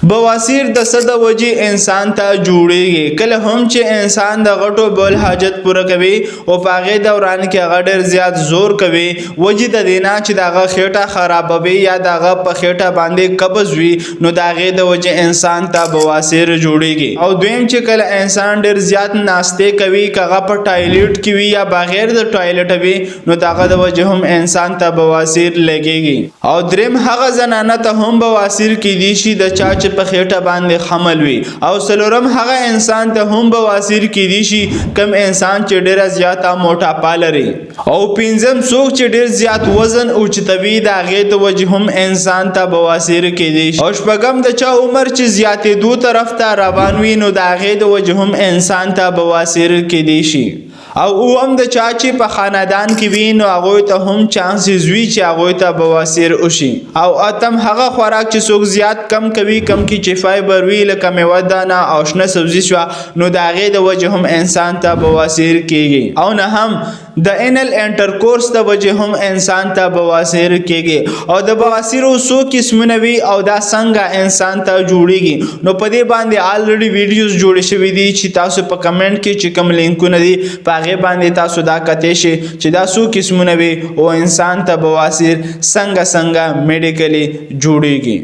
بواسیر د څه د وجې انسان ته جوړیږي؟ کله هم چې انسان د غټو بول حاجت پوره کوي او په هغې دوران کې هغه ډېر زیات زور کوي، وجې د دې نه چې د هغه خېټه خرابوي یا د هغه په خېټه باندې قبض وي، نو د هغې د وجې انسان ته بواسیر جوړیږي. او دویم چې کله انسان ډېر زیات ناستې کوي، که هغه په ټایلیټ کې وي یا بغیر د ټایلیټه وي، نو د هغه د وجې هم انسان ته بواسیر لګیږي. او دریم هغه زنانه ته هم بواسیر کیدی شي د چا چې په خېټه باندې حمل وي. او څلورم هغه انسان ته هم بواسیر کیدی شي کم انسان چې ډېره زیاته موټاپا لري. او پنځم څوک چې ډېر زیات وزن اوچتوي، د هغې د وجې هم انسان ته بواسیر کیدی شي. او شپږم د چا عمر چې زیاتېدو طرف ته روان وي، نو د هغې د وجې هم انسان ته بواسیر کیدی شي. او اوم د چا چې په خاندان کې وي، نو هغوی ته هم چانسز وي چې هغوی ته بواسیر وشي. او اتم هغه خوراک چې څوک زیات کم کوي، کم کې چې فایبر وي لکه میوه دانه او شنه سبزي شوه، نو د هغې د وجې هم انسان ته بواسیر کیږي. او نهم د انل انټرکورس د وجې هم انسان ته بواسیر کیږي. او د بواسیرو څو قسمونه وي او دا څنګه انسان ته جوړیږي، نو په دې باندې آلریډي ویډیوز جوړې شوي دي چې تاسو په کمنټ کې چې کوم لینکونه دي په هغې باندې تاسو دا کتی شي چې دا څو قسمونه وي او انسان ته بواسیر څنګه میډیکلی جوړیږي.